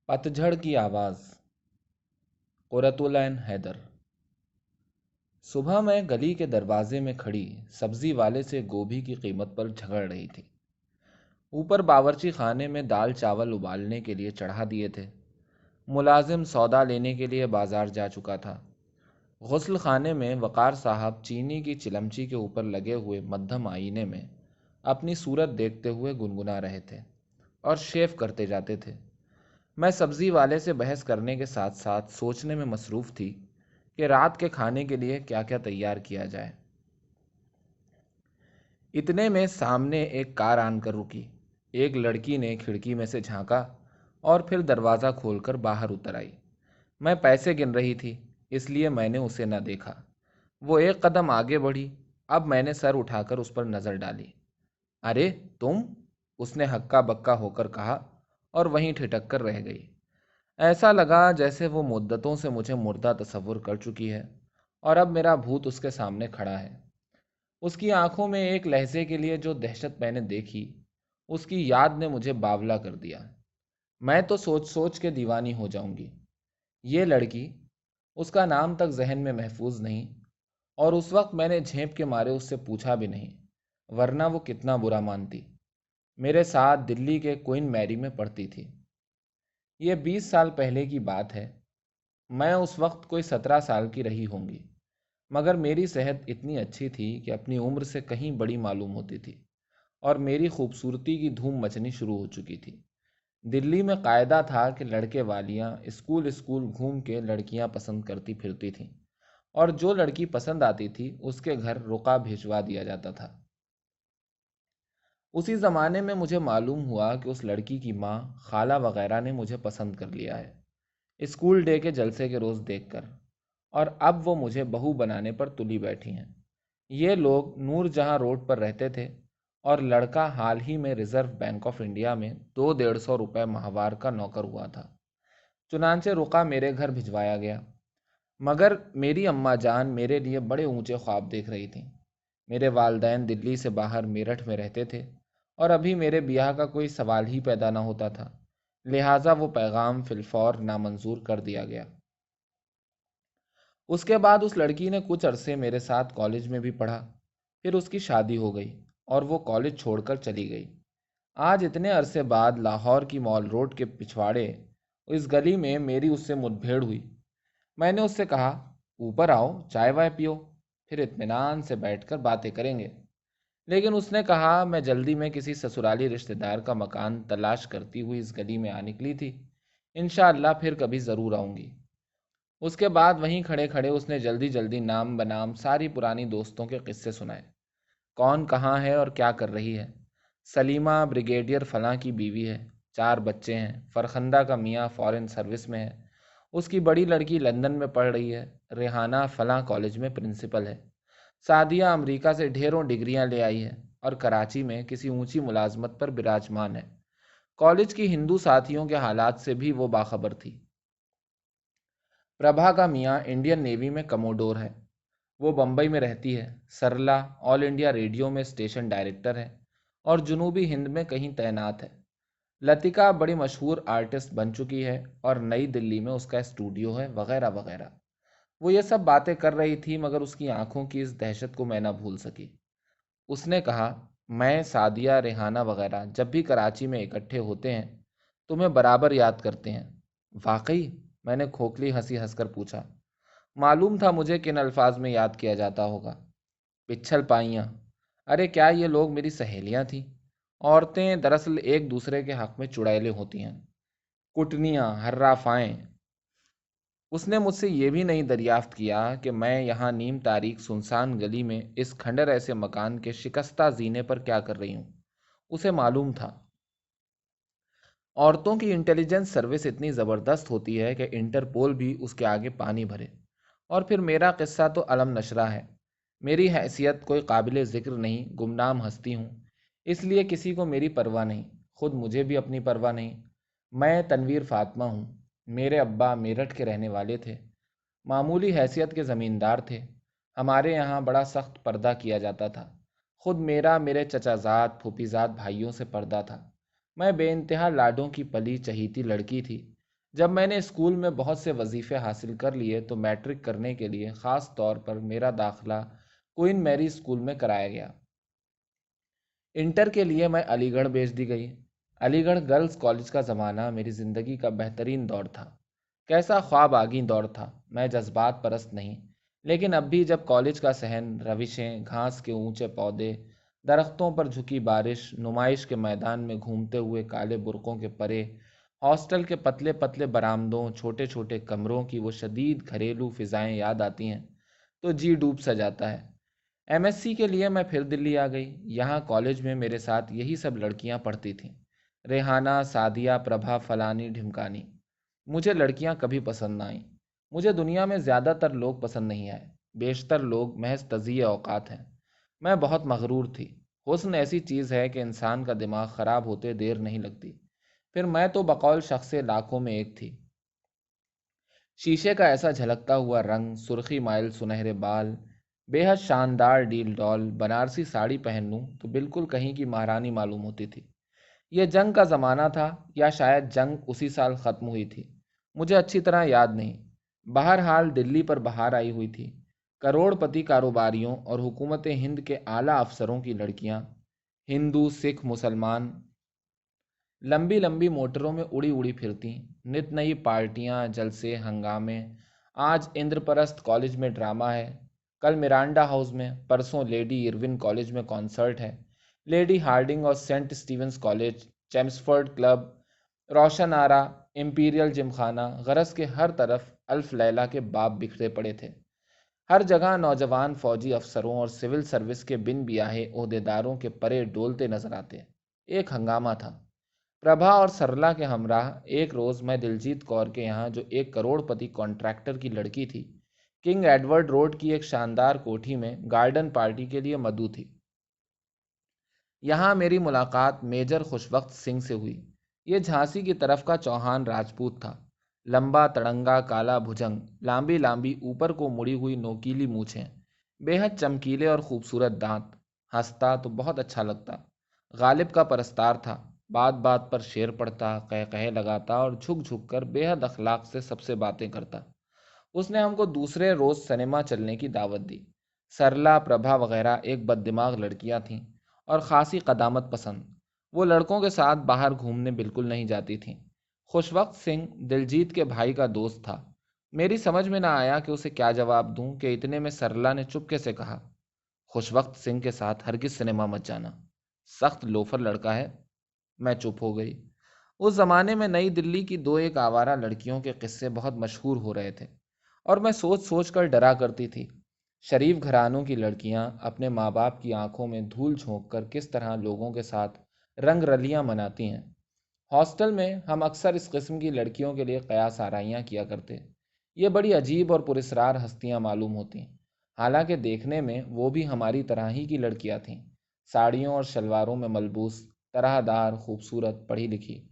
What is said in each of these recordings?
پتجھڑ کی آواز، قرۃ العین حیدر۔ صبح میں گلی کے دروازے میں کھڑی سبزی والے سے گوبھی کی قیمت پر جھگڑ رہی تھی۔ اوپر باورچی خانے میں دال چاول ابالنے کے لیے چڑھا دیے تھے۔ ملازم سودا لینے کے لیے بازار جا چکا تھا۔ غسل خانے میں وقار صاحب چینی کی چلمچی کے اوپر لگے ہوئے مدھم آئینے میں اپنی صورت دیکھتے ہوئے گنگنا رہے تھے اور شیو کرتے جاتے تھے۔ میں سبزی والے سے بحث کرنے کے ساتھ ساتھ سوچنے میں مصروف تھی کہ رات کے کھانے کے لیے کیا کیا تیار کیا جائے۔ اتنے میں سامنے ایک کار آن کر رکی۔ ایک لڑکی نے کھڑکی میں سے جھانکا اور پھر دروازہ کھول کر باہر اتر آئی۔ میں پیسے گن رہی تھی، اس لیے میں نے اسے نہ دیکھا۔ وہ ایک قدم آگے بڑھی۔ اب میں نے سر اٹھا کر اس پر نظر ڈالی۔ ارے تم، اس نے ہکا بکا ہو کر کہا اور وہیں ٹھٹک کر رہ گئی۔ ایسا لگا جیسے وہ مدتوں سے مجھے مردہ تصور کر چکی ہے اور اب میرا بھوت اس کے سامنے کھڑا ہے۔ اس کی آنکھوں میں ایک لہجے کے لیے جو دہشت میں نے دیکھی، اس کی یاد نے مجھے باولا کر دیا۔ میں تو سوچ سوچ کے دیوانی ہو جاؤں گی۔ یہ لڑکی، اس کا نام تک ذہن میں محفوظ نہیں، اور اس وقت میں نے جھینپ کے مارے اس سے پوچھا بھی نہیں، ورنہ وہ کتنا برا مانتی۔ میرے ساتھ دلی کے کوئن میری میں پڑھتی تھی۔ یہ 20 سال پہلے کی بات ہے۔ میں اس وقت کوئی 17 سال کی رہی ہوں گی، مگر میری صحت اتنی اچھی تھی کہ اپنی عمر سے کہیں بڑی معلوم ہوتی تھی، اور میری خوبصورتی کی دھوم مچنی شروع ہو چکی تھی۔ دلی میں قاعدہ تھا کہ لڑکے والیاں اسکول اسکول گھوم کے لڑکیاں پسند کرتی پھرتی تھیں، اور جو لڑکی پسند آتی تھی اس کے گھر رقعہ بھیجوا دیا جاتا تھا۔ اسی زمانے میں مجھے معلوم ہوا کہ اس لڑکی کی ماں، خالہ وغیرہ نے مجھے پسند کر لیا ہے، اسکول ڈے کے جلسے کے روز دیکھ کر، اور اب وہ مجھے بہو بنانے پر تلی بیٹھی ہیں۔ یہ لوگ نور جہاں روڈ پر رہتے تھے، اور لڑکا حال ہی میں ریزرو بینک آف انڈیا میں 200-150 روپے ماہوار کا نوکر ہوا تھا۔ چنانچہ رقعہ میرے گھر بھجوایا گیا، مگر میری اماں جان میرے لیے بڑے اونچے خواب دیکھ رہی تھیں۔ میرے والدین دلی سے باہر میرٹھ میں رہتے تھے، اور ابھی میرے بیاہ کا کوئی سوال ہی پیدا نہ ہوتا تھا، لہٰذا وہ پیغام فی الفور نامنظور کر دیا گیا۔ اس کے بعد اس لڑکی نے کچھ عرصے میرے ساتھ کالج میں بھی پڑھا، پھر اس کی شادی ہو گئی اور وہ کالج چھوڑ کر چلی گئی۔ آج اتنے عرصے بعد لاہور کی مال روڈ کے پچھواڑے اس گلی میں میری اس سے مدبھیڑ ہوئی۔ میں نے اس سے کہا، اوپر آؤ، چائے وائے پیو، پھر اطمینان سے بیٹھ کر باتیں کریں گے۔ لیکن اس نے کہا، میں جلدی میں کسی سسرالی رشتہ دار کا مکان تلاش کرتی ہوئی اس گلی میں آ نکلی تھی، انشاءاللہ پھر کبھی ضرور آؤں گی۔ اس کے بعد وہیں کھڑے کھڑے اس نے جلدی جلدی نام بنام ساری پرانی دوستوں کے قصے سنائے۔ کون کہاں ہے اور کیا کر رہی ہے۔ سلیمہ بریگیڈیئر فلاں کی بیوی ہے، 4 بچے ہیں۔ فرخندہ کا میاں فارن سروس میں ہے، اس کی بڑی لڑکی لندن میں پڑھ رہی ہے۔ ریحانہ فلاں کالج میں پرنسپل ہے۔ سعدیہ امریکہ سے ڈھیروں ڈگریاں لے آئی ہے اور کراچی میں کسی اونچی ملازمت پر براجمان ہے۔ کالج کی ہندو ساتھیوں کے حالات سے بھی وہ باخبر تھی۔ پربھا کا میاں انڈین نیوی میں کموڈور ہے، وہ بمبئی میں رہتی ہے۔ سرلا آل انڈیا ریڈیو میں اسٹیشن ڈائریکٹر ہے اور جنوبی ہند میں کہیں تعینات ہے۔ لتیکا بڑی مشہور آرٹسٹ بن چکی ہے اور نئی دلی میں اس کا اسٹوڈیو ہے، وغیرہ وغیرہ۔ وہ یہ سب باتیں کر رہی تھی، مگر اس کی آنکھوں کی اس دہشت کو میں نہ بھول سکی۔ اس نے کہا، میں، سعدیہ، ریحانہ وغیرہ جب بھی کراچی میں اکٹھے ہوتے ہیں تمہیں برابر یاد کرتے ہیں۔ واقعی؟ میں نے کھوکھلی ہنسی ہنس کر پوچھا۔ معلوم تھا مجھے کن الفاظ میں یاد کیا جاتا ہوگا۔ پچھل پائیاں! ارے کیا یہ لوگ میری سہیلیاں تھیں؟ عورتیں دراصل ایک دوسرے کے حق میں چڑیلیں ہوتی ہیں، کٹنیاں، ہرافائیں۔ اس نے مجھ سے یہ بھی نہیں دریافت کیا کہ میں یہاں نیم تاریک سنسان گلی میں اس کھنڈر ایسے مکان کے شکستہ زینے پر کیا کر رہی ہوں۔ اسے معلوم تھا۔ عورتوں کی انٹیلیجنس سروس اتنی زبردست ہوتی ہے کہ انٹرپول بھی اس کے آگے پانی بھرے۔ اور پھر میرا قصہ تو علم نشرہ ہے۔ میری حیثیت کوئی قابل ذکر نہیں، گمنام ہستی ہوں، اس لیے کسی کو میری پرواہ نہیں، خود مجھے بھی اپنی پرواہ نہیں۔ میں تنویر فاطمہ ہوں۔ میرے ابا میرٹھ کے رہنے والے تھے، معمولی حیثیت کے زمیندار تھے۔ ہمارے یہاں بڑا سخت پردہ کیا جاتا تھا۔ خود میرا میرے چچا زاد پھوپھی زاد بھائیوں سے پردہ تھا۔ میں بے انتہا لاڈوں کی پلی چہیتی لڑکی تھی، جب میں نے اسکول میں بہت سے وظیفے حاصل کر لیے تو میٹرک کرنے کے لیے خاص طور پر میرا داخلہ کوئن میری اسکول میں کرایا گیا۔ انٹر کے لیے میں علی گڑھ بھیج دی گئی۔ علی گڑھ گرلز کالج کا زمانہ میری زندگی کا بہترین دور تھا۔ کیسا خواب آگیں دور تھا! میں جذبات پرست نہیں، لیکن اب بھی جب کالج کا صحن، روشیں، گھاس کے اونچے پودے، درختوں پر جھکی بارش، نمائش کے میدان میں گھومتے ہوئے کالے برقعوں کے پرے، ہاسٹل کے پتلے پتلے برآمدوں، چھوٹے چھوٹے کمروں کی وہ شدید گھریلو فضائیں یاد آتی ہیں تو جی ڈوب سا جاتا ہے۔ ایم ایس سی کے لیے میں پھر دلی آ گئی۔ یہاں کالج میں میرے ساتھ یہی سب لڑکیاں پڑھتی تھیں، ریحانہ، سعدیہ، پربھا، فلانی ڈھمکانی۔ مجھے لڑکیاں کبھی پسند نہ آئیں۔ مجھے دنیا میں زیادہ تر لوگ پسند نہیں آئے۔ بیشتر لوگ محض تضییع اوقات ہیں۔ میں بہت مغرور تھی۔ حسن ایسی چیز ہے کہ انسان کا دماغ خراب ہوتے دیر نہیں لگتی۔ پھر میں تو بقول شخص لاکھوں میں ایک تھی۔ شیشے کا ایسا جھلکتا ہوا رنگ، سرخی مائل سنہرے بال، بے حد شاندار ڈیل ڈول بنارسی ساڑی پہن لوں تو بالکل کہیں کی مہارانی معلوم ہوتی تھی۔ یہ جنگ کا زمانہ تھا یا شاید جنگ اسی سال ختم ہوئی تھی، مجھے اچھی طرح یاد نہیں۔ بہرحال دلی پر بہار آئی ہوئی تھی۔ کروڑ پتی کاروباریوں اور حکومت ہند کے اعلیٰ افسروں کی لڑکیاں، ہندو، سکھ، مسلمان، لمبی لمبی موٹروں میں اڑی اڑی پھرتیں۔ نت نئی پارٹیاں، جلسے، ہنگامے۔ آج اندر پرست کالج میں ڈرامہ ہے، کل مرانڈا ہاؤس میں، پرسوں لیڈی ایرون کالج میں کانسرٹ ہے، لیڈی ہارڈنگ اور سینٹ اسٹیونز کالج، چیمسفرڈ کلب، روشن آرا، امپیریل جم خانہ، غرض کے ہر طرف الف لیلہ کے باب بکھرے پڑے تھے۔ ہر جگہ نوجوان فوجی افسروں اور سول سروس کے بن بیاہے عہدیداروں کے پرے ڈولتے نظر آتے۔ ایک ہنگامہ تھا۔ پربھا اور سرلا کے ہمراہ ایک روز میں دلجیت کور کے یہاں، جو ایک کروڑ پتی کانٹریکٹر کی لڑکی تھی، کنگ ایڈورڈ روڈ کی ایک شاندار کوٹھی میں گارڈن پارٹی کے لیے مدعو تھی۔ یہاں میری ملاقات میجر خوشوقت سنگھ سے ہوئی۔ یہ جھانسی کی طرف کا چوہان راجپوت تھا۔ لمبا تڑنگا کالا بھجنگ، لامبی لامبی اوپر کو مڑی ہوئی نوکیلی مونچھیں، بے حد چمکیلے اور خوبصورت دانت۔ ہنستا تو بہت اچھا لگتا۔ غالب کا پرستار تھا۔ بات بات پر شعر پڑھتا، قہقہے لگاتا اور جھک جھک کر بے حد اخلاق سے سب سے باتیں کرتا۔ اس نے ہم کو دوسرے روز سنیما چلنے کی دعوت دی۔ سرلا، پربھا وغیرہ ایک بد دماغ لڑکیاں تھیں اور خاصی قدامت پسند۔ وہ لڑکوں کے ساتھ باہر گھومنے بالکل نہیں جاتی تھیں۔ خوشوقت سنگھ دلجیت کے بھائی کا دوست تھا۔ میری سمجھ میں نہ آیا کہ اسے کیا جواب دوں کہ اتنے میں سرلا نے چپکے سے کہا، خوشوقت سنگھ کے ساتھ ہرگز سنیما مت جانا، سخت لوفر لڑکا ہے۔ میں چپ ہو گئی۔ اس زمانے میں نئی دلی کی دو ایک آوارہ لڑکیوں کے قصے بہت مشہور ہو رہے تھے اور میں سوچ سوچ کر ڈرا کرتی تھی۔ شریف گھرانوں کی لڑکیاں اپنے ماں باپ کی آنکھوں میں دھول جھونک کر کس طرح لوگوں کے ساتھ رنگ رلیاں مناتی ہیں۔ ہاسٹل میں ہم اکثر اس قسم کی لڑکیوں کے لیے قیاس آرائیاں کیا کرتے۔ یہ بڑی عجیب اور پراسرار ہستیاں معلوم ہوتی، حالانکہ دیکھنے میں وہ بھی ہماری طرح ہی کی لڑکیاں تھیں، ساڑیوں اور شلواروں میں ملبوس، طرح دار، خوبصورت، پڑھی لکھی۔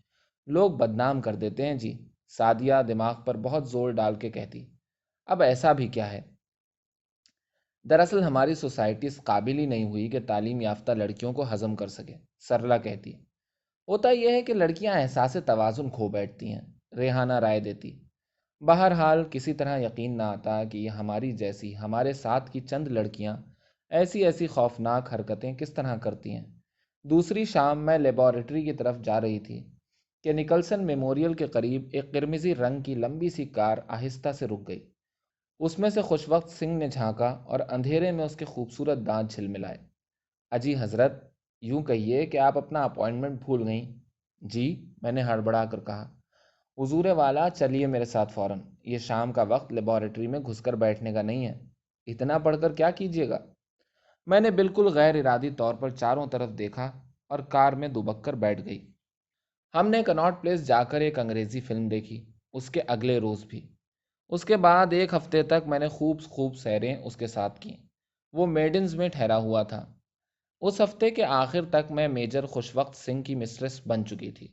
لوگ بدنام کر دیتے ہیں جی، سعدیہ دماغ پر بہت زور ڈال کے کہتی۔ اب ایسا بھی کیا ہے؟ دراصل ہماری سوسائٹی اس قابل ہی نہیں ہوئی کہ تعلیم یافتہ لڑکیوں کو ہضم کر سکے، سرلا کہتی۔ ہوتا یہ ہے کہ لڑکیاں احساس توازن کھو بیٹھتی ہیں، ریحانہ رائے دیتی۔ بہرحال کسی طرح یقین نہ آتا کہ یہ ہماری جیسی ہمارے ساتھ کی چند لڑکیاں ایسی ایسی خوفناک حرکتیں کس طرح کرتی ہیں۔ دوسری شام میں لیبارٹری کی طرف جا رہی تھی کہ نکلسن میموریل کے قریب ایک قرمزی رنگ کی لمبی سی کار آہستہ سے رک گئی۔ اس میں سے خوشوقت سنگھ نے جھانکا اور اندھیرے میں اس کے خوبصورت دانت جھلملائے۔ اجی حضرت، یوں کہیے کہ آپ اپنا اپوائنٹمنٹ بھول گئیں۔ جی، میں نے ہڑبڑا کر کہا۔ حضور والا، چلیے میرے ساتھ فوراً۔ یہ شام کا وقت لیبارٹری میں گھس کر بیٹھنے کا نہیں ہے۔ اتنا پڑھ کر کیا کیجیے گا؟ میں نے بالکل غیر ارادی طور پر چاروں طرف دیکھا اور کار میں دبک کر بیٹھ گئی۔ ہم نے کناٹ پلیس جا کر ایک انگریزی فلم دیکھی، اس کے اگلے روز بھی۔ اس کے بعد ایک ہفتے تک میں نے خوب سیریں اس کے ساتھ کیں۔ وہ میڈنز میں ٹھہرا ہوا تھا۔ اس ہفتے کے آخر تک میں میجر خوشوقت سنگھ کی مسٹریس بن چکی تھی۔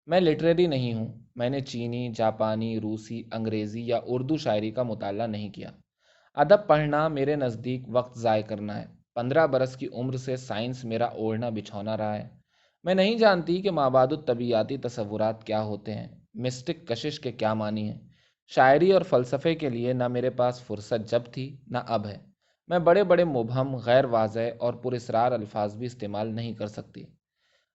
میں لٹریری نہیں ہوں۔ میں نے چینی، جاپانی، روسی، انگریزی یا اردو شاعری کا مطالعہ نہیں کیا۔ ادب پڑھنا میرے نزدیک وقت ضائع کرنا ہے۔ 15 برس کی عمر سے سائنس میرا اوڑھنا بچھونا رہا ہے۔ میں نہیں جانتی کہ مابعد الطبیعیاتی تصورات کیا ہوتے ہیں۔ مسٹک کشش کے کیا معنی ہیں۔ شاعری اور فلسفے کے لیے نہ میرے پاس فرصت جب تھی نہ اب ہے۔ میں بڑے بڑے مبہم، غیر واضح اور پراسرار الفاظ بھی استعمال نہیں کر سکتی۔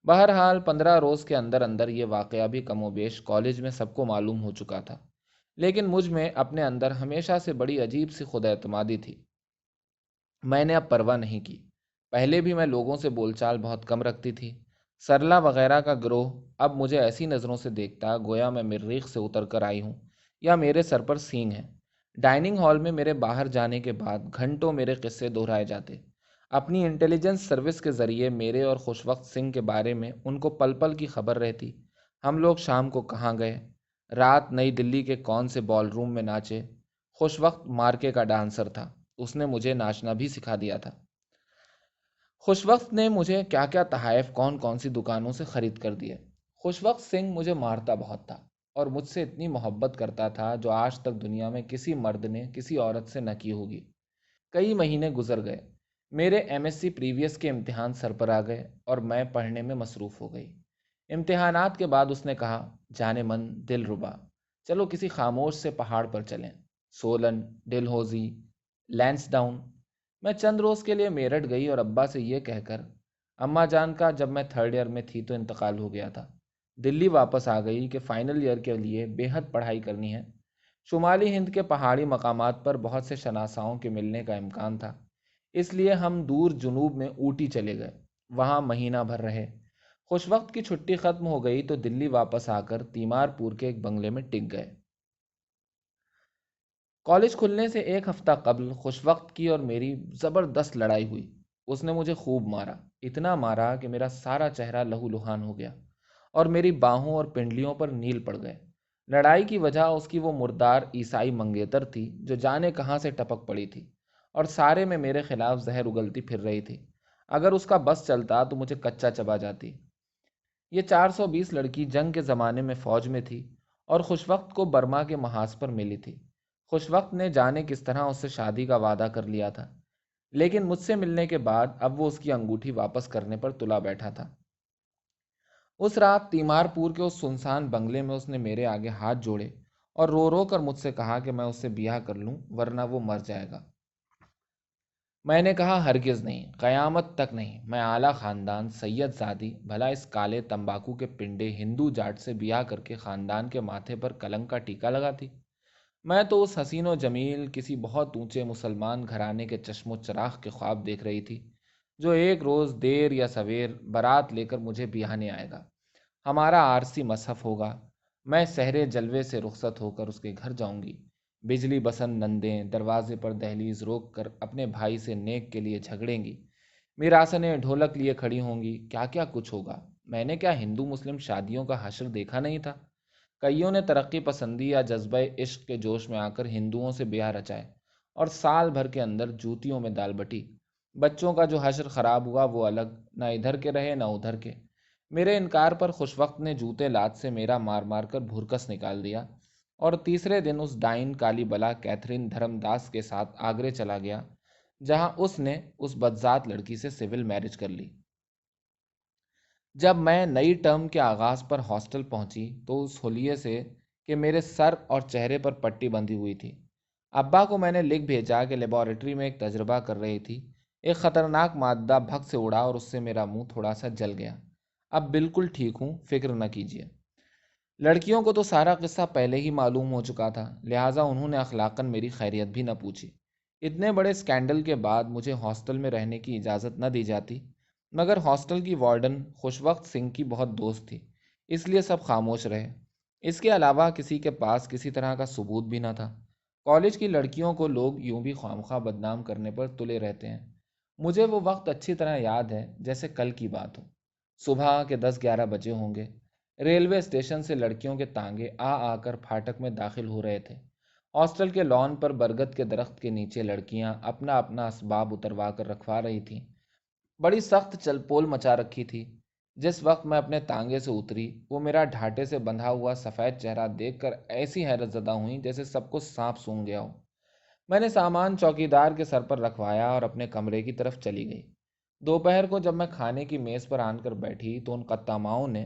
بہرحال 15 روز کے اندر اندر یہ واقعہ بھی کم و بیش کالج میں سب کو معلوم ہو چکا تھا، لیکن مجھ میں اپنے اندر ہمیشہ سے بڑی عجیب سی خود اعتمادی تھی۔ میں نے اب پرواہ نہیں کی۔ پہلے بھی میں لوگوں سے بول چال بہت کم رکھتی تھی۔ سرلا وغیرہ کا گروہ اب مجھے ایسی نظروں سے دیکھتا گویا میں مریخ سے اتر کر آئی ہوں یا میرے سر پر سینگ ہے۔ ڈائننگ ہال میں میرے باہر جانے کے بعد گھنٹوں میرے قصے دہرائے جاتے۔ اپنی انٹیلیجنس سروس کے ذریعے میرے اور خوشوقت سنگھ کے بارے میں ان کو پل پل کی خبر رہتی۔ ہم لوگ شام کو کہاں گئے، رات نئی دلی کے کون سے بال روم میں ناچے۔ خوشوقت مارکے کا ڈانسر تھا، اس نے مجھے ناچنا بھی سکھا دیا تھا۔ خوشوقت نے مجھے کیا کیا تحائف کون کون سی دکانوں سے خرید کر دیے۔ خوشوقت سنگھ مجھے مارتا بہت تھا اور مجھ سے اتنی محبت کرتا تھا جو آج تک دنیا میں کسی مرد نے کسی عورت سے نہ کی ہوگی۔ کئی مہینے گزر گئے، میرے ایم ایس سی پریویس کے امتحان سر پر آ گئے اور میں پڑھنے میں مصروف ہو گئی۔ امتحانات کے بعد اس نے کہا، جانے من دل ربا، چلو کسی خاموش سے پہاڑ پر چلیں، سولن، ڈل ہوزی، لینس ڈاؤن۔ میں چند روز کے لیے میرٹھ گئی اور ابا سے یہ کہہ کر، اماں جان کا جب میں 3rd ایئر میں تھی تو انتقال ہو گیا تھا، دلی واپس آ گئی کہ فائنل ایئر کے لیے بے حد پڑھائی کرنی ہے۔ شمالی ہند کے پہاڑی مقامات پر بہت سے شناساؤں کے ملنے کا امکان تھا، اس لیے ہم دور جنوب میں اوٹی چلے گئے، وہاں مہینہ بھر رہے۔ خوشوقت کی چھٹی ختم ہو گئی تو دلی واپس آ کر تیمار پور کے ایک بنگلے میں ٹک گئے۔ کالج کھلنے سے ایک ہفتہ قبل خوشوقت کی اور میری زبردست لڑائی ہوئی۔ اس نے مجھے خوب مارا، اتنا مارا کہ میرا سارا چہرہ لہو لہان ہو گیا اور میری باہوں اور پنڈلیوں پر نیل پڑ گئے۔ لڑائی کی وجہ اس کی وہ مردار عیسائی منگیتر تھی جو جانے کہاں سے ٹپک پڑی تھی اور سارے میں میرے خلاف زہر اگلتی پھر رہی تھی۔ اگر اس کا بس چلتا تو مجھے کچا چبا جاتی۔ یہ 420 لڑکی جنگ کے زمانے میں فوج میں تھی اور خوشوقت کو برما کے محاذ پر ملی تھی۔ خوشوقت نے جانے کس طرح اس سے شادی کا وعدہ کر لیا تھا، لیکن مجھ سے ملنے کے بعد اب وہ اس کی انگوٹھی واپس کرنے پر تلا بیٹھا تھا۔ اس رات تیمار پور کے اس سنسان بنگلے میں اس نے میرے آگے ہاتھ جوڑے اور رو رو کر مجھ سے کہا کہ میں اس سے بیاہ کر لوں ورنہ وہ مر جائے گا۔ میں نے کہا ہرگز نہیں، قیامت تک نہیں۔ میں اعلیٰ خاندان سید زادی، بھلا اس کالے تمباکو کے پنڈے ہندو جاٹ سے بیاہ کر کے خاندان کے ماتھے پر کلنک کا ٹیکا لگاتی؟ میں تو اس حسین و جمیل کسی بہت اونچے مسلمان گھرانے کے چشم و چراغ کے خواب دیکھ رہی تھی، جو ایک روز دیر یا سویر بارات لے کر مجھے بیاہنے آئے گا۔ ہمارا عارسی مصحف ہوگا، میں سحرے جلوے سے رخصت ہو کر اس کے گھر جاؤں گی۔ بجلی بسن نندیں دروازے پر دہلیز روک کر اپنے بھائی سے نیک کے لیے جھگڑیں گی، میراسنیں ڈھولک لیے کھڑی ہوں گی، کیا کیا کچھ ہوگا۔ میں نے کیا ہندو مسلم شادیوں کا حشر دیکھا نہیں تھا؟ کئیوں نے ترقی پسندی یا جذبہ عشق کے جوش میں آ کر ہندوؤں سے بیاہ رچائے اور سال بھر کے اندر جوتیوں میں دال بٹی۔ بچوں کا جو حشر خراب ہوا وہ الگ، نہ ادھر کے رہے نہ ادھر کے۔ میرے انکار پر خوشوقت نے جوتے لات سے میرا مار مار کر بھورکس نکال دیا اور تیسرے دن اس ڈائن کالی بلا کیتھرین دھرم داس کے ساتھ آگرے چلا گیا، جہاں اس نے اس بدذات لڑکی سے سول میرج کر لی۔ جب میں نئی ٹرم کے آغاز پر ہاسٹل پہنچی تو اس حلیے سے کہ میرے سر اور چہرے پر پٹی بندھی ہوئی تھی، ابا کو میں نے لکھ بھیجا کہ لیبارٹری میں ایک تجربہ کر رہی تھی، ایک خطرناک مادہ بھگ سے اڑا اور اس سے میرا منہ تھوڑا سا جل گیا۔ اب بالکل ٹھیک ہوں، فکر نہ کیجیے۔ لڑکیوں کو تو سارا قصہ پہلے ہی معلوم ہو چکا تھا، لہٰذا انہوں نے اخلاقاً میری خیریت بھی نہ پوچھی۔ اتنے بڑے سکینڈل کے بعد مجھے ہاسٹل میں رہنے کی اجازت نہ دی جاتی، مگر ہاسٹل کی وارڈن خوشوقت سنگھ کی بہت دوست تھی، اس لیے سب خاموش رہے۔ اس کے علاوہ کسی کے پاس کسی طرح کا ثبوت بھی نہ تھا۔ کالج کی لڑکیوں کو لوگ یوں بھی خوامخواہ بدنام کرنے پر تلے رہتے ہیں۔ مجھے وہ وقت اچھی طرح یاد ہے جیسے کل کی بات ہو۔ صبح کے 10-11 بجے ہوں گے۔ ریلوے اسٹیشن سے لڑکیوں کے تانگے آ کر پھاٹک میں داخل ہو رہے تھے۔ ہاسٹل کے لان پر برگد کے درخت کے نیچے لڑکیاں اپنا اپنا اسباب اتروا کر رکھوا رہی تھیں۔ بڑی سخت چل پول مچا رکھی تھی۔ جس وقت میں اپنے تانگے سے اتری، وہ میرا ڈھاٹے سے بندھا ہوا سفید چہرہ دیکھ کر ایسی حیرت زدہ ہوئیں جیسے سب کو سانپ سونگھ گیا ہو۔ میں نے سامان چوکیدار کے سر پر رکھوایا اور اپنے کمرے کی طرف چلی گئی۔ دوپہر کو جب میں کھانے کی میز پر آن کر بیٹھی تو ان قطاماؤں نے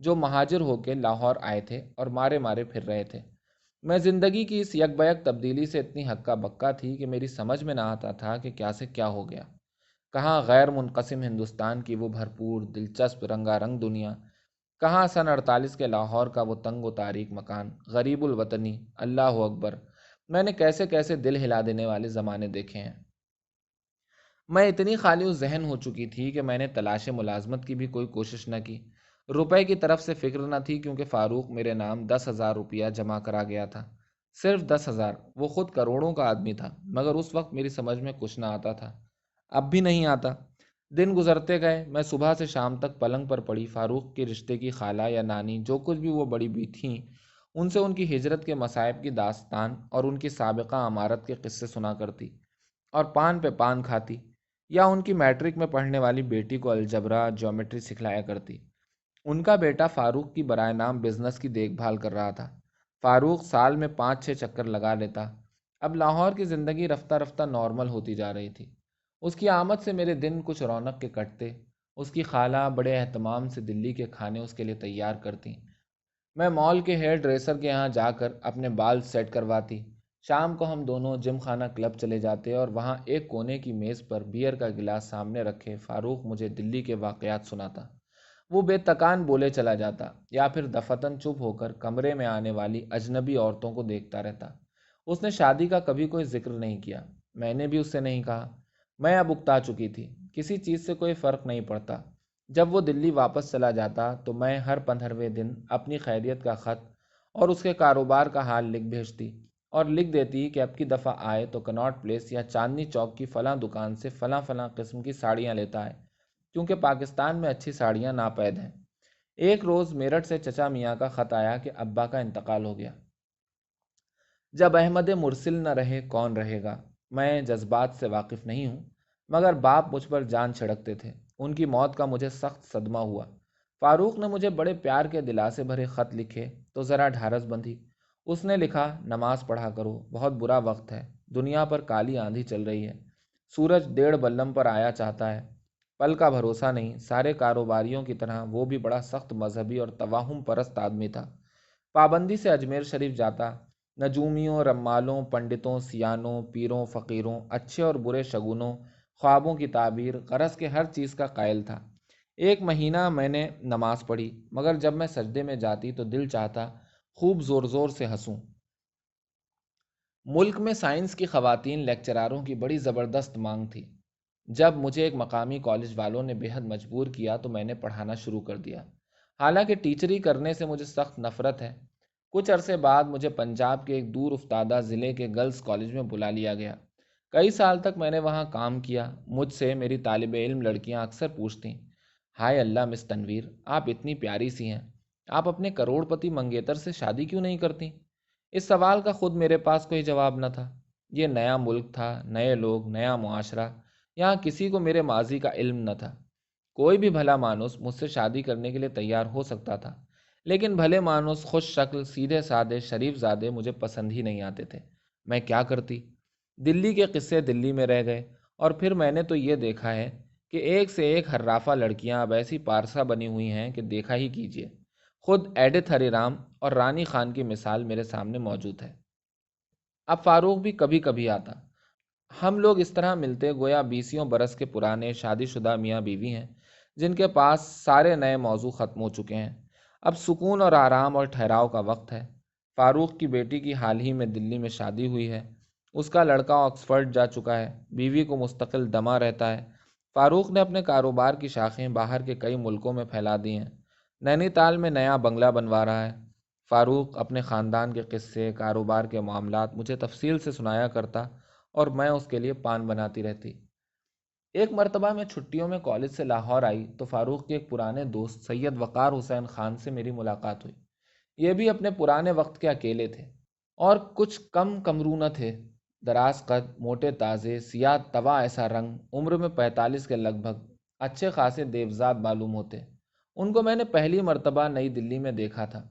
جو مہاجر ہو کے لاہور آئے تھے اور مارے مارے پھر رہے تھے۔ میں زندگی کی اس یک بیک تبدیلی سے اتنی ہکا بکا تھی کہ میری سمجھ میں نہ آتا تھا کہ کیا سے کیا ہو گیا۔ کہاں غیر منقسم ہندوستان کی وہ بھرپور دلچسپ رنگا رنگ دنیا، کہاں سن 48 کے لاہور کا وہ تنگ و تاریک مکان، غریب الوطنی، اللہ اکبر۔ میں نے کیسے کیسے دل ہلا دینے والے زمانے دیکھے ہیں۔ میں اتنی خالی ذہن ہو چکی تھی کہ میں نے تلاش ملازمت کی بھی کوئی کوشش نہ کی۔ روپے کی طرف سے فکر نہ تھی کیونکہ فاروق میرے نام 10,000 روپیہ جمع کرا گیا تھا۔ صرف 10,000۔ وہ خود کروڑوں کا آدمی تھا، مگر اس وقت میری سمجھ میں کچھ نہ آتا تھا، اب بھی نہیں آتا۔ دن گزرتے گئے، میں صبح سے شام تک پلنگ پر پڑی فاروق کے رشتے کی خالہ یا نانی جو کچھ بھی وہ بڑی بھی تھیں، ان سے ان کی ہجرت کے مصائب کی داستان اور ان کی سابقہ امارت کے قصے سنا کرتی اور پان پہ پان کھاتی، یا ان کی میٹرک میں پڑھنے والی بیٹی کو الجبرا جیومیٹری سکھلایا کرتی۔ ان کا بیٹا فاروق کی برائے نام بزنس کی دیکھ بھال کر رہا تھا۔ فاروق سال میں 5-6 چکر لگا لیتا۔ اب لاہور کی زندگی رفتہ رفتہ نارمل ہوتی جا رہی تھی۔ اس کی آمد سے میرے دن کچھ رونق کے کٹتے۔ اس کی خالہ بڑے اہتمام سے دلی کے کھانے اس کے لیے تیار کرتی۔ میں مال کے ہیئر ڈریسر کے یہاں جا کر اپنے بال سیٹ کرواتی۔ شام کو ہم دونوں جم خانہ کلب چلے جاتے اور وہاں ایک کونے کی میز پر بیئر کا گلاس سامنے رکھے فاروق مجھے دلی کے واقعات سناتا۔ وہ بے تکان بولے چلا جاتا یا پھر دفتن چپ ہو کر کمرے میں آنے والی اجنبی عورتوں کو دیکھتا رہتا۔ اس نے شادی کا کبھی کوئی ذکر نہیں کیا، میں نے بھی اس سے نہیں کہا۔ میں اب اکتا چکی تھی، کسی چیز سے کوئی فرق نہیں پڑتا۔ جب وہ دلی واپس چلا جاتا تو میں ہر 15ویں دن اپنی خیریت کا خط اور اس کے کاروبار کا حال لکھ بھیجتی اور لکھ دیتی کہ اب کی دفعہ آئے تو کناٹ پلیس یا چاندنی چوک کی فلاں دکان سے فلاں فلاں قسم کی ساڑیاں لیتا ہے، کیونکہ پاکستان میں اچھی ساڑیاں ناپید ہیں۔ ایک روز میرٹھ سے چچا میاں کا خط آیا کہ ابا کا انتقال ہو گیا۔ جب احمد مرسل نہ رہے کون رہے گا؟ میں جذبات سے واقف نہیں ہوں، مگر باپ مجھ پر جان چھڑکتے تھے۔ ان کی موت کا مجھے سخت صدمہ ہوا۔ فاروق نے مجھے بڑے پیار کے دلاسے بھرے خط لکھے تو ذرا ڈھارس بندھی۔ اس نے لکھا، نماز پڑھا کرو، بہت برا وقت ہے، دنیا پر کالی آندھی چل رہی ہے، سورج 1.5 بلم پر آیا چاہتا ہے، پل کا بھروسہ نہیں۔ سارے کاروباریوں کی طرح وہ بھی بڑا سخت مذہبی اور توہم پرست آدمی تھا۔ پابندی سے اجمیر شریف جاتا، نجومیوں، رمالوں، پنڈتوں، سیانوں، پیروں، فقیروں، اچھے اور برے شگونوں، خوابوں کی تعبیر، غرض کے ہر چیز کا قائل تھا۔ 1 مہینہ میں نے نماز پڑھی، مگر جب میں سجدے میں جاتی تو دل چاہتا خوب زور زور سے ہنسوں۔ ملک میں سائنس کی خواتین لیکچراروں کی بڑی زبردست مانگ تھی۔ جب مجھے ایک مقامی کالج والوں نے بے حد مجبور کیا تو میں نے پڑھانا شروع کر دیا۔ حالانکہ ٹیچری کرنے سے مجھے سخت نفرت ہے۔ کچھ عرصے بعد مجھے پنجاب کے ایک دور افتادہ ضلع کے گرلز کالج میں بلا لیا گیا۔ کئی سال تک میں نے وہاں کام کیا۔ مجھ سے میری طالب علم لڑکیاں اکثر پوچھتیں، ہائے اللہ مس تنویر، آپ اتنی پیاری سی ہیں، آپ اپنے کروڑ پتی منگیتر سے شادی کیوں نہیں کرتی؟ اس سوال کا خود میرے پاس کوئی جواب نہ تھا۔ یہ نیا ملک تھا، نئے لوگ، نیا معاشرہ، یہاں کسی کو میرے ماضی کا علم نہ تھا۔ کوئی بھی بھلا مانس مجھ سے شادی کرنے کے لیے تیار ہو سکتا تھا، لیکن بھلے مانس، خوش شکل، سیدھے سادے، شریف زادے مجھے پسند ہی نہیں آتے تھے۔ میں کیا کرتی؟ دلی کے قصے دلی میں رہ گئے، اور پھر میں نے تو یہ دیکھا ہے کہ ایک سے ایک حرافہ لڑکیاں اب ایسی پارسا بنی ہوئی ہیں کہ دیکھا ہی کیجیے۔ خود ایڈتھ ہری رام اور رانی خان کی مثال میرے سامنے موجود ہے۔ اب فاروق بھی کبھی کبھی آتا۔ ہم لوگ اس طرح ملتے گویا 20 برس کے پرانے شادی شدہ میاں بیوی ہیں جن کے پاس سارے نئے موضوع ختم ہو چکے ہیں۔ اب سکون اور آرام اور ٹھہراؤ کا وقت ہے۔ فاروق کی بیٹی کی حال ہی میں دلی میں شادی ہوئی ہے۔ اس کا لڑکا آکسفورڈ جا چکا ہے، بیوی کو مستقل دمہ رہتا ہے۔ فاروق نے اپنے کاروبار کی شاخیں باہر کے کئی ملکوں میں پھیلا دی ہیں۔ نینی تال میں نیا بنگلہ بنوا رہا ہے۔ فاروق اپنے خاندان کے قصے، کاروبار کے معاملات مجھے تفصیل سے سنایا کرتا اور میں اس کے لیے پان بناتی رہتی۔ ایک مرتبہ میں چھٹیوں میں کالج سے لاہور آئی تو فاروق کے ایک پرانے دوست سید وقار حسین خان سے میری ملاقات ہوئی۔ یہ بھی اپنے پرانے وقت کے اکیلے تھے اور کچھ کم کمرو نہ تھے۔ دراز قد، موٹے تازے، سیاہ توا ایسا رنگ، عمر میں 45 کے لگ بھگ، اچھے خاصے دیوزاد معلوم ہوتے۔ ان کو میں نے پہلی مرتبہ نئی دلی میں دیکھا تھا،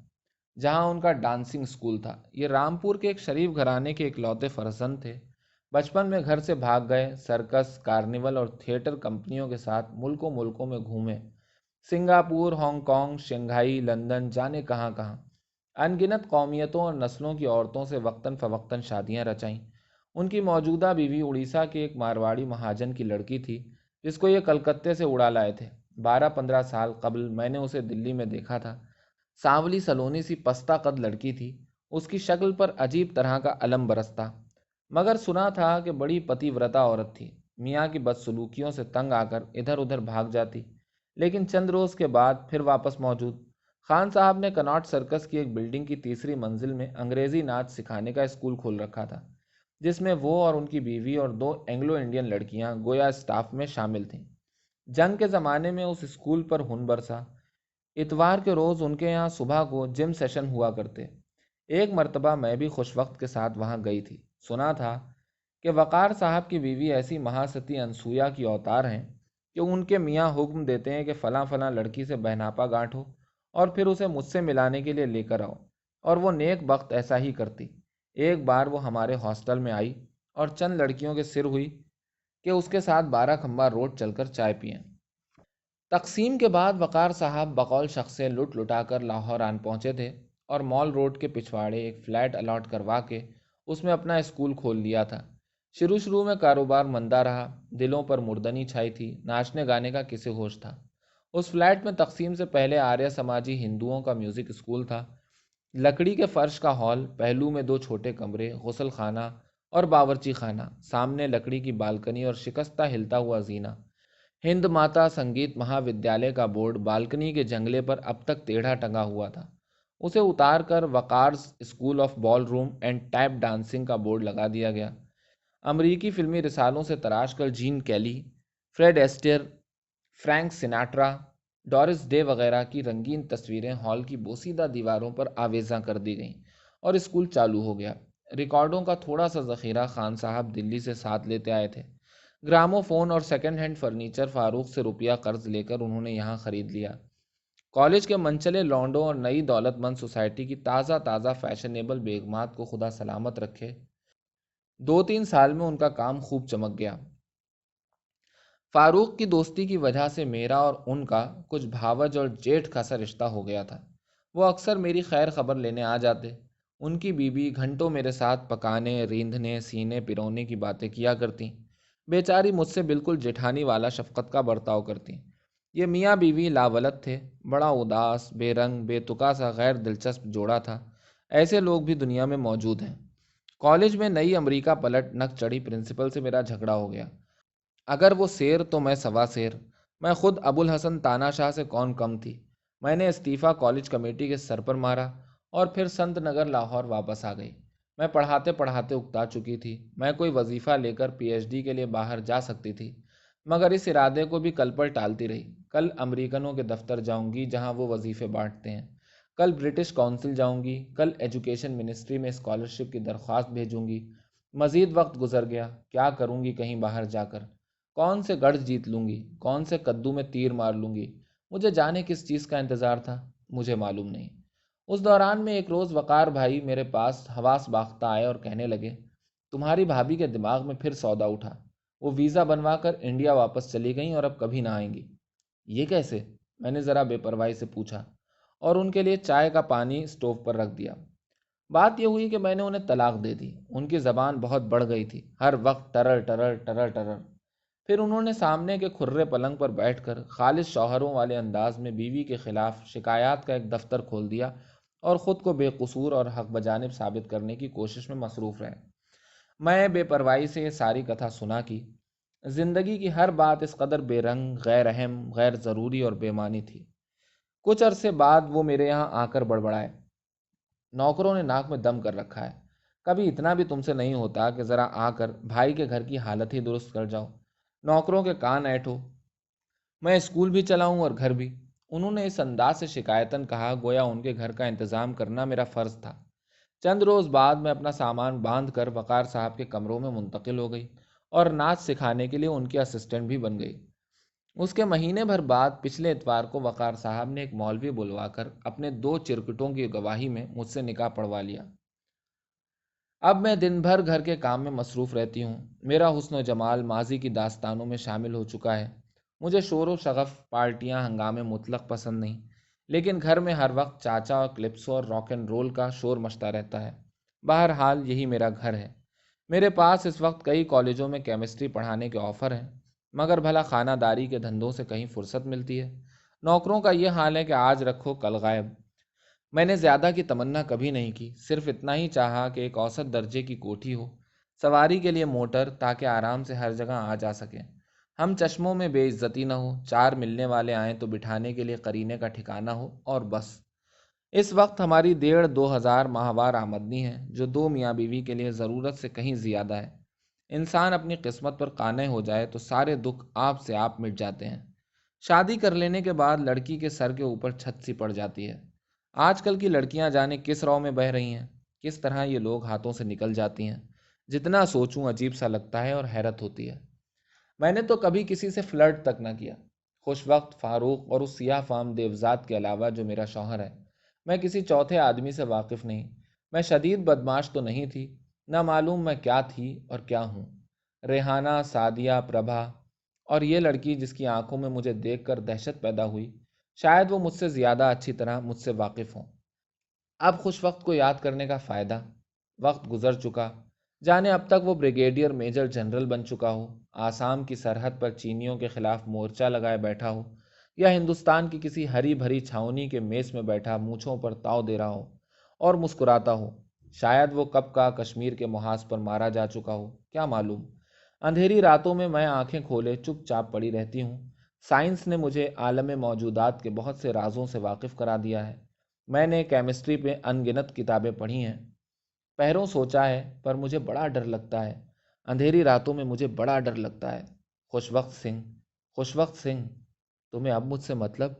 جہاں ان کا ڈانسنگ اسکول تھا۔ یہ رامپور کے ایک شریف گھرانے کے اکلوتے فرزند تھے۔ بچپن میں گھر سے بھاگ گئے، سرکس، کارنیول اور تھیٹر کمپنیوں کے ساتھ ملکوں میں گھومے۔ Singapore, Hong Kong, Shanghai, London, جانے کہاں کہاں ان گنت قومیتوں اور نسلوں کی عورتوں سے وقتاً فوقتاً شادیاں رچائیں۔ ان کی موجودہ بیوی اڑیسہ کے ایک مارواڑی مہاجن کی لڑکی تھی جس کو یہ کلکتے سے اڑا لائے تھے۔ 12-15 سال قبل میں نے اسے دلی میں دیکھا تھا۔ سانولی سلونی سی پستہ قد لڑکی تھی، اس کی شکل پر عجیب طرح کا علم برستا، مگر سنا تھا کہ بڑی پتی ورتا عورت تھی۔ میاں کی بدسلوکیوں سے تنگ آ کر ادھر ادھر بھاگ جاتی، لیکن چند روز کے بعد پھر واپس موجود۔ خان صاحب نے کناٹ سرکس کی ایک بلڈنگ کی تیسری منزل میں انگریزی ناچ سکھانے کا اسکول کھول رکھا تھا، جس میں وہ اور ان کی بیوی اور 2 اینگلو انڈین لڑکیاں گویا اسٹاف میں شامل تھیں۔ جنگ کے زمانے میں اس اسکول پر خون برسا۔ اتوار کے روز ان کے یہاں صبح کو جم سیشن ہوا کرتے۔ ایک مرتبہ میں بھی خوش وقت کے ساتھ وہاں گئی تھی۔ سنا تھا کہ وقار صاحب کی بیوی ایسی مہاستی انسویا کی اوتار ہیں کہ ان کے میاں حکم دیتے ہیں کہ فلاں فلاں لڑکی سے بہناپا گانٹھو اور پھر اسے مجھ سے ملانے کے لیے لے کر آؤ، اور وہ نیک بخت ایسا ہی کرتی۔ ایک بار وہ ہمارے ہاسٹل میں آئی اور چند لڑکیوں کے سر ہوئی کہ اس کے ساتھ 12 کھمبا روڈ چل کر چائے پئیں۔ تقسیم کے بعد وقار صاحب بقول شخص سے لٹ لٹا کر لاہور آن پہنچے تھے اور مال روڈ کے پچھواڑے ایک فلیٹ الاٹ کروا کے اس میں اپنا اسکول کھول لیا تھا۔ شروع میں کاروبار مندہ رہا، دلوں پر مردنی چھائی تھی، ناچنے گانے کا کسے ہوش تھا۔ اس فلیٹ میں تقسیم سے پہلے آریہ سماجی ہندوؤں کا میوزک اسکول تھا۔ لکڑی کے فرش کا ہال، پہلو میں 2 چھوٹے کمرے، غسل خانہ اور باورچی خانہ، سامنے لکڑی کی بالکنی اور شکستہ ہلتا ہوا زینہ۔ ہند ماتا سنگیت مہا ودیالیہ کا بورڈ بالکنی کے جنگلے پر اب تک ٹیڑھا ٹنگا ہوا تھا۔ اسے اتار کر Waqar's school of ballroom and tap dancing کا بورڈ لگا دیا گیا۔ امریکی فلمی رسالوں سے تراش کر Gene Kelly, Fred Astaire, Frank Sinatra, Doris Day وغیرہ کی رنگین تصویریں ہال کی بوسیدہ دیواروں پر آویزاں کر دی گئیں اور اسکول چالو ہو گیا۔ ریکارڈوں کا تھوڑا سا ذخیرہ خان صاحب دلی سے ساتھ لیتے آئے تھے۔ گرامو فون اور سیکنڈ ہینڈ فرنیچر فاروق سے روپیہ قرض لے کر انہوں نے یہاں خرید لیا۔ کالج کے منچلے لونڈوں اور نئی دولت مند سوسائٹی کی تازہ تازہ فیشنیبل بیگمات کو خدا سلامت رکھے، 2-3 سال میں ان کا کام خوب چمک گیا۔ فاروق کی دوستی کی وجہ سے میرا اور ان کا کچھ بھاوج اور جیٹھ کا سا رشتہ ہو گیا تھا۔ وہ اکثر میری خیر خبر لینے آ جاتے۔ ان کی بیوی گھنٹوں میرے ساتھ پکانے، ریندھنے، سینے پرونے کی باتیں کیا کرتی۔ بیچاری مجھ سے بالکل جیٹھانی والا شفقت کا برتاؤ کرتی۔ یہ میاں بیوی لاولد تھے، بڑا اداس، بے رنگ، بے تکا سا غیر دلچسپ جوڑا تھا۔ ایسے لوگ بھی دنیا میں موجود ہیں۔ کالج میں نئی امریکہ پلٹ نک چڑھی پرنسپل سے میرا جھگڑا ہو گیا۔ اگر وہ سیر تو میں سوا سیر۔ میں خود ابوالحسن تانا شاہ سے کون کم تھی۔ میں نے استعفیٰ کالج کمیٹی کے سر پر مارا اور پھر سنت نگر لاہور واپس آ گئی۔ میں پڑھاتے پڑھاتے اکتا چکی تھی۔ میں کوئی وظیفہ لے کر پی ایچ ڈی کے لیے باہر جا سکتی تھی، مگر اس ارادے کو بھی کل پر ٹالتی رہی۔ کل امریکنوں کے دفتر جاؤں گی جہاں وہ وظیفے بانٹتے ہیں، کل برٹش کونسل جاؤں گی، کل ایجوکیشن منسٹری میں اسکالرشپ کی درخواست بھیجوں گی۔ مزید وقت گزر گیا۔ کیا کروں گی کہیں باہر جا کر؟ کون سے گڑھ جیت لوں گی؟ کون سے کدو میں تیر مار لوں گی؟ مجھے جانے کس چیز کا انتظار تھا، مجھے معلوم نہیں۔ اس دوران میں ایک روز وقار بھائی میرے پاس حواس باختہ آئے اور کہنے لگے، تمہاری بھابھی کے دماغ میں پھر سودا اٹھا، وہ ویزا بنوا کر انڈیا واپس چلی گئیں اور اب کبھی نہ آئیں گی۔ یہ کیسے؟ میں نے ذرا بے پرواہی سے پوچھا اور ان کے لیے چائے کا پانی اسٹوو پر رکھ دیا۔ بات یہ ہوئی کہ میں نے انہیں طلاق دے دی۔ ان کی زبان بہت بڑھ گئی تھی، ہر وقت ٹرر ٹرر ٹرر ٹرر۔ پھر انہوں نے سامنے کے کھرے پلنگ پر بیٹھ کر خالص شوہروں والے انداز میں بیوی کے خلاف شکایات کا ایک دفتر کھول دیا اور خود کو بے قصور اور حق بجانب ثابت کرنے کی کوشش میں مصروف رہے۔ میں بے پرواہی سے یہ ساری کتھا سنا کی۔ زندگی کی ہر بات اس قدر بے رنگ، غیر اہم، غیر ضروری اور بے معنی تھی۔ کچھ عرصے بعد وہ میرے یہاں آ کر بڑبڑائے، نوکروں نے ناک میں دم کر رکھا ہے، کبھی اتنا بھی تم سے نہیں ہوتا کہ ذرا آ کر بھائی کے گھر کی حالت ہی درست کر جاؤ؟ نوکروں کے کان ایٹھو، میں اسکول بھی چلاؤں اور گھر بھی۔ انہوں نے اس انداز سے شکایتاً کہا گویا ان کے گھر کا انتظام کرنا میرا فرض تھا۔ چند روز بعد میں اپنا سامان باندھ کر وقار صاحب کے کمروں میں منتقل ہو گئی اور ناچ سکھانے کے لیے ان کی اسسٹنٹ بھی بن گئی۔ اس کے مہینے بھر بعد پچھلے اتوار کو وقار صاحب نے ایک مولوی بلوا کر اپنے 2 چرکٹوں کی گواہی میں مجھ سے نکاح پڑھوا لیا۔ اب میں دن بھر گھر کے کام میں مصروف رہتی ہوں۔ میرا حسن و جمال ماضی کی داستانوں میں شامل ہو چکا ہے۔ مجھے شور و شغف، پارٹیاں، ہنگامے مطلق پسند نہیں، لیکن گھر میں ہر وقت چاچا اور کلپسو اور راک اینڈ رول کا شور مچتا رہتا ہے۔ بہرحال یہی میرا گھر ہے۔ میرے پاس اس وقت کئی کالجوں میں کیمسٹری پڑھانے کے آفر ہیں، مگر بھلا خانہ داری کے دھندوں سے کہیں فرصت ملتی ہے؟ نوکروں کا یہ حال ہے کہ آج رکھو کل غائب۔ میں نے زیادہ کی تمنا کبھی نہیں کی، صرف اتنا ہی چاہا کہ ایک اوسط درجے کی کوٹھی ہو، سواری کے لیے موٹر، تاکہ آرام سے ہر جگہ آ جا سکیں، ہم چشموں میں بے عزتی نہ ہو، چار ملنے والے آئیں تو بٹھانے کے لیے قرینے کا ٹھکانہ ہو، اور بس۔ اس وقت ہماری 1,500-2,000 ماہوار آمدنی ہے، جو دو میاں بیوی کے لیے ضرورت سے کہیں زیادہ ہے۔ انسان اپنی قسمت پر قانع ہو جائے تو سارے دکھ آپ سے آپ مٹ جاتے ہیں۔ شادی کر لینے کے بعد لڑکی کے سر کے اوپر چھت سی پڑ جاتی ہے۔ آج کل کی لڑکیاں جانے کس رو میں بہہ رہی ہیں، کس طرح یہ لوگ ہاتھوں سے نکل جاتی ہیں، جتنا سوچوں عجیب سا لگتا ہے اور حیرت ہوتی ہے۔ میں نے تو کبھی کسی سے فلرٹ تک نہ کیا۔ خوش وقت، فاروق اور اس سیاہ فام دیوزاد کے علاوہ جو میرا شوہر ہے، میں کسی چوتھے آدمی سے واقف نہیں۔ میں شدید بدمعاش تو نہیں تھی، نہ معلوم میں کیا تھی اور کیا ہوں۔ ریحانہ، سعدیہ، پربھا اور یہ لڑکی جس کی آنکھوں میں مجھے دیکھ کر دہشت پیدا ہوئی، شاید وہ مجھ سے زیادہ اچھی طرح مجھ سے واقف ہوں۔ اب خوش وقت کو یاد کرنے کا فائدہ؟ وقت گزر چکا، جانے اب تک وہ بریگیڈیئر میجر جنرل بن چکا ہو، آسام کی سرحد پر چینیوں کے خلاف مورچہ لگائے بیٹھا ہو، یا ہندوستان کی کسی ہری بھری چھاؤنی کے میس میں بیٹھا مونچھوں پر تاؤ دے رہا ہو اور مسکراتا ہو۔ شاید وہ کب کا کشمیر کے محاذ پر مارا جا چکا ہو، کیا معلوم۔ اندھیری راتوں میں آنکھیں کھولے چپ چاپ پڑی رہتی ہوں۔ سائنس نے مجھے عالم موجودات کے بہت سے رازوں سے واقف کرا دیا ہے۔ میں نے کیمسٹری پہ ان گنت کتابیں پڑھی ہیں، پہروں سوچا ہے، پر مجھے بڑا ڈر لگتا ہے۔ اندھیری راتوں میں مجھے بڑا ڈر لگتا ہے۔ خوش وقت سنگھ، خوش وقت سنگھ، تمہیں اب مجھ سے مطلب؟